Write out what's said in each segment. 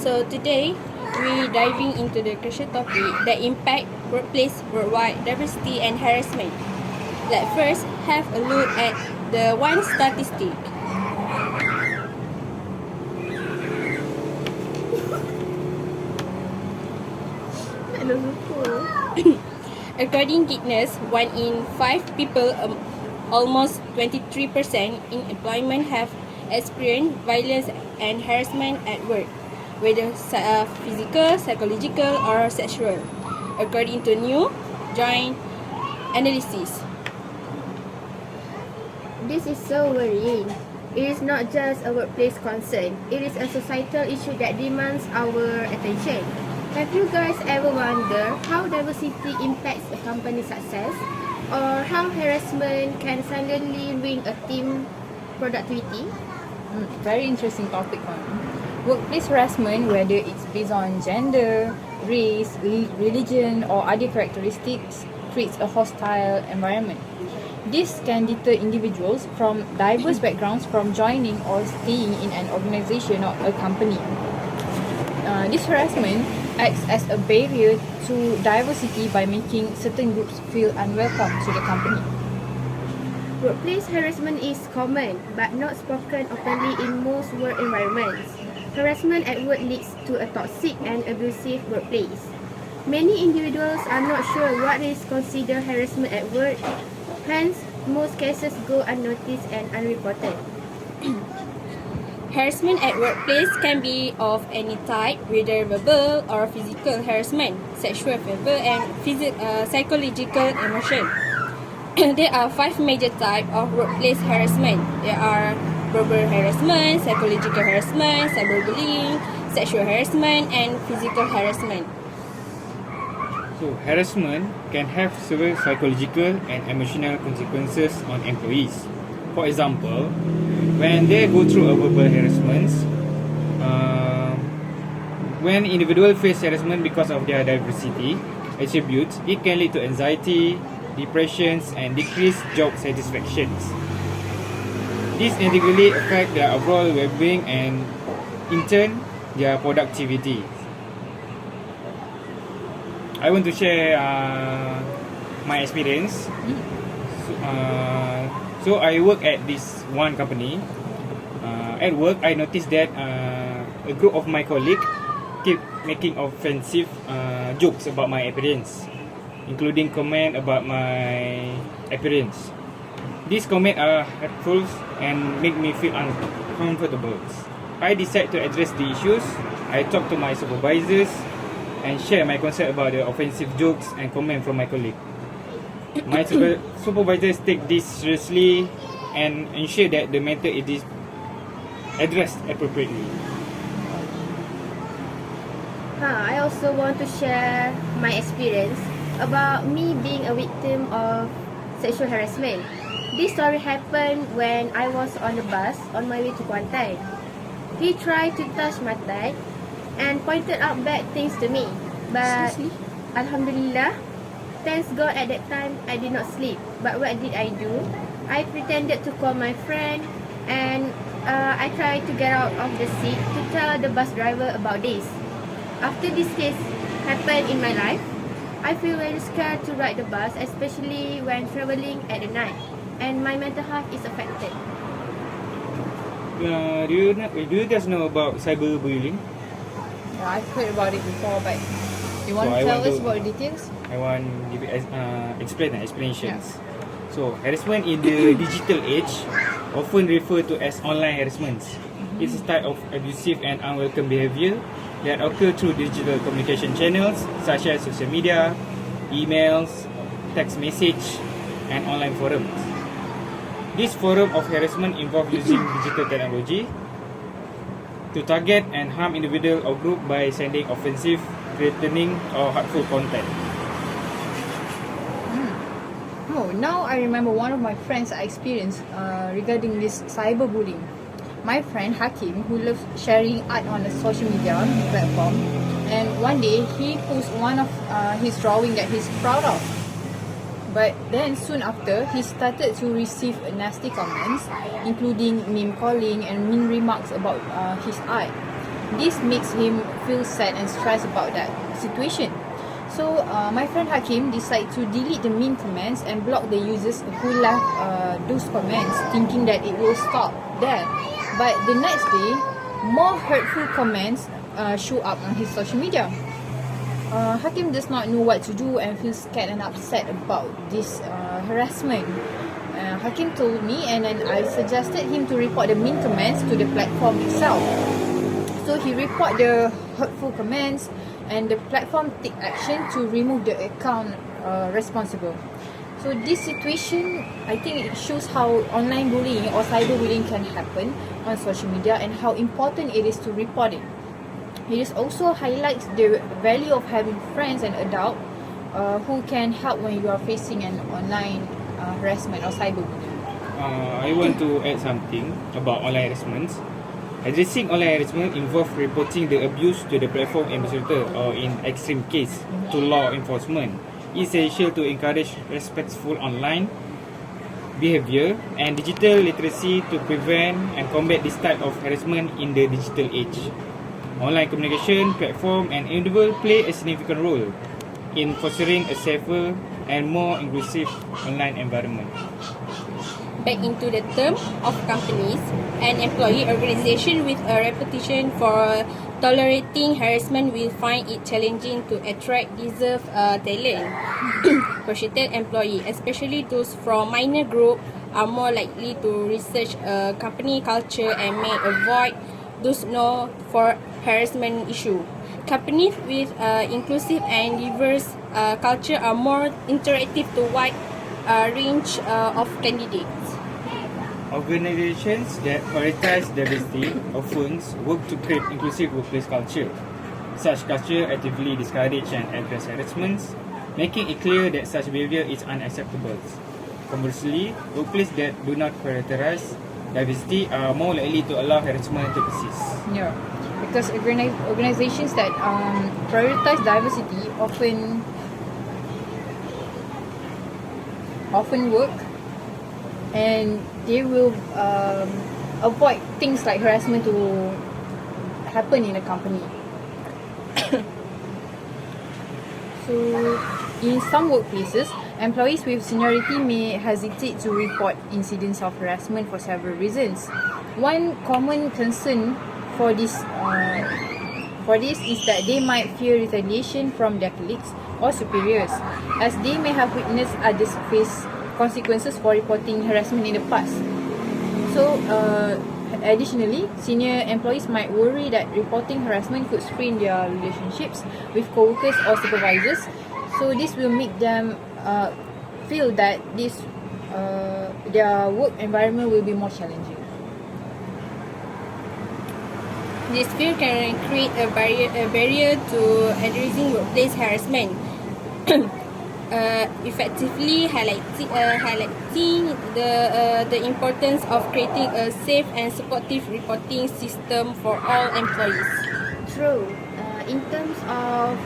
So today, we diving into the crucial topic that impact workplace worldwide diversity and harassment. Let's first have a look at the one statistic. According to Guinness, 1 in 5 people, almost 23% in employment have experienced violence and harassment at work, whether physical, psychological, or sexual, according to new joint analysis. This is so worrying. It is not just a workplace concern. It is a societal issue that demands our attention. Have you guys ever wondered how diversity impacts a company's success? Or how harassment can suddenly ruin a team productivity? Very interesting topic, one. Workplace harassment, whether it's based on gender, race, religion, or other characteristics, creates a hostile environment. This can deter individuals from diverse backgrounds from joining or staying in an organization or a company. This harassment acts as a barrier to diversity by making certain groups feel unwelcome to the company. Workplace harassment is common but not spoken openly in most work environments. Harassment at work leads to a toxic and abusive workplace. Many individuals are not sure what is considered harassment at work, hence most cases go unnoticed and unreported. Harassment at workplace can be of any type, whether verbal or physical harassment, sexual, verbal, and psychological emotion. There are 5 major types of workplace harassment. There are verbal harassment, psychological harassment, cyberbullying, sexual harassment, and physical harassment. So, harassment can have several psychological and emotional consequences on employees. For example, when they go through a verbal harassment, when individuals face harassment because of their diversity attributes, it can lead to anxiety, depressions, and decreased job satisfactions. This negatively affect their overall well-being and, in turn, their productivity. I want to share my experience. So I work at this one company. At work, I noticed that a group of my colleagues keep making offensive jokes about my appearance, including comment about my appearance. These comments are hurtful and make me feel uncomfortable. I decided to address the issues. I talked to my supervisors and share my concern about the offensive jokes and comment from my colleague. My supervisors take this seriously and ensure that the matter is addressed appropriately. I also want to share my experience. about me being a victim of sexual harassment. This story happened when I was on the bus on my way to Kuantan. He tried to touch my thigh and pointed out bad things to me. But Alhamdulillah, thanks God at that time I did not sleep. But what did I do? I pretended to call my friend and I tried to get out of the seat to tell the bus driver about this. After this case happened in my life, I feel very scared to ride the bus, especially when traveling at the night, and my mental health is affected. Do you guys know about cyberbullying? Yeah, I've heard about it before, but you want So to I tell want us to- about the details? I want give it explanations. So harassment in the digital age often referred to as online harassment. It's a type of abusive and unwelcome behavior that occur through digital communication channels such as social media, emails, text message, and online forums. This form of harassment involves using digital technology to target and harm individual or group by sending offensive, threatening, or hurtful content. Oh, now I remember one of my friends I experienced regarding this cyberbullying. My friend Hakim, who loves sharing art on a social media platform, and one day he posted one of his drawing that he's proud of. But then soon after, he started to receive nasty comments, including name calling and mean remarks about his art. This makes him feel sad and stressed about that situation. So my friend Hakim decided to delete the mean comments and block the users who left those comments, thinking that it will stop there. But the next day, more hurtful comments show up on his social media. Hakim does not know what to do and feels scared and upset about this harassment. Hakim told me, and then I suggested him to report the mean comments to the platform itself. So he report the hurtful comments, and the platform take action to remove the account responsible. So this situation, I think it shows how online bullying or cyberbullying can happen on social media and how important it is to report it. It also highlights the value of having friends and adults who can help when you are facing an online harassment or cyberbullying. I want to add something about online harassment. Addressing online harassment involves reporting the abuse to the platform administrator or in extreme case to law enforcement. It's essential to encourage respectful online behavior and digital literacy to prevent and combat this type of harassment in the digital age. Online communication platform and individual play a significant role in fostering a safer and more inclusive online environment. Back into the term of companies, an employee organization with a reputation for tolerating harassment will find it challenging to attract deserved talent. Frustrated employees, especially those from minor group, are more likely to research a company culture and may avoid those known for harassment issue. Companies with inclusive and diverse culture are more interactive to wide range of candidates. Organizations that prioritize diversity often work to create inclusive workplace culture. Such culture actively discourage and address harassments, making it clear that such behavior is unacceptable. Conversely, workplaces that do not prioritize diversity are more likely to allow harassment to persist. Yeah, because organizations that prioritize diversity often work, and they will avoid things like harassment to happen in a company. So, in some workplaces, employees with seniority may hesitate to report incidents of harassment for several reasons. One common concern for this is that they might fear retaliation from their colleagues or superiors, as they may have witnessed others face consequences for reporting harassment in the past. So, additionally, senior employees might worry that reporting harassment could strain their relationships with co-workers or supervisors. So, this will make them feel that their work environment will be more challenging. This fear can create a barrier to addressing workplace harassment. effectively highlighting the importance of creating a safe and supportive reporting system for all employees. True. In terms of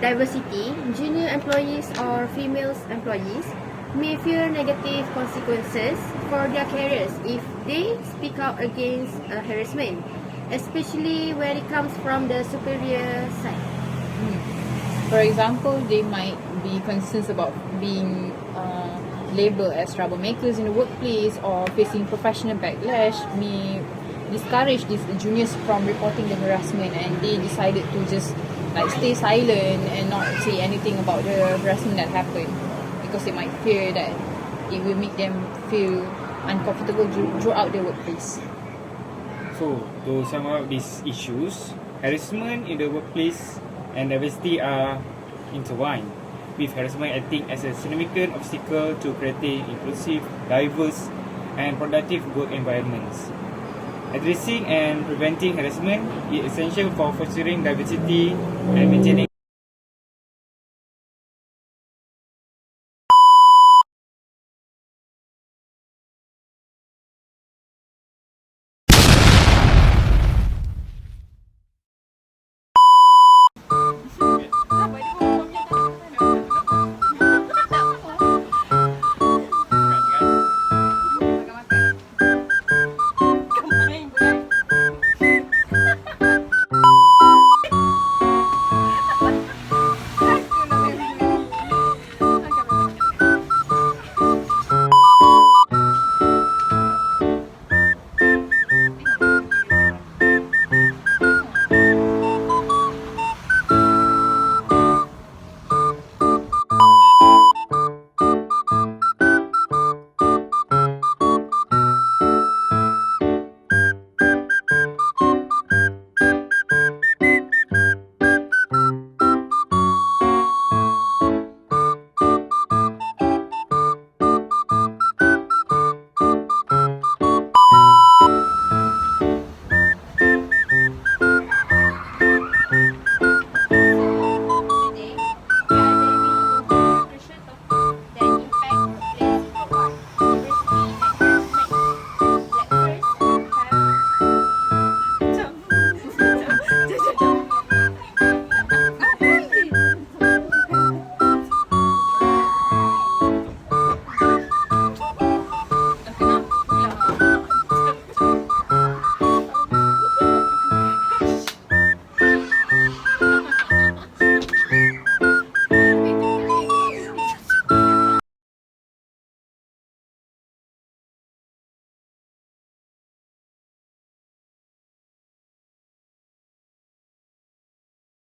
diversity, junior employees or female employees may fear negative consequences for their careers if they speak out against harassment, especially when it comes from the superior side. For example, they might be concerned about being labeled as troublemakers in the workplace or facing professional backlash may discourage these juniors from reporting the harassment, and they decided to just like stay silent and not say anything about the harassment that happened because they might fear that it will make them feel uncomfortable throughout the workplace. So, to sum up these issues, harassment in the workplace and diversity are intertwined, with harassment acting as a significant obstacle to creating inclusive, diverse, and productive work environments. Addressing and preventing harassment is essential for fostering diversity and maintaining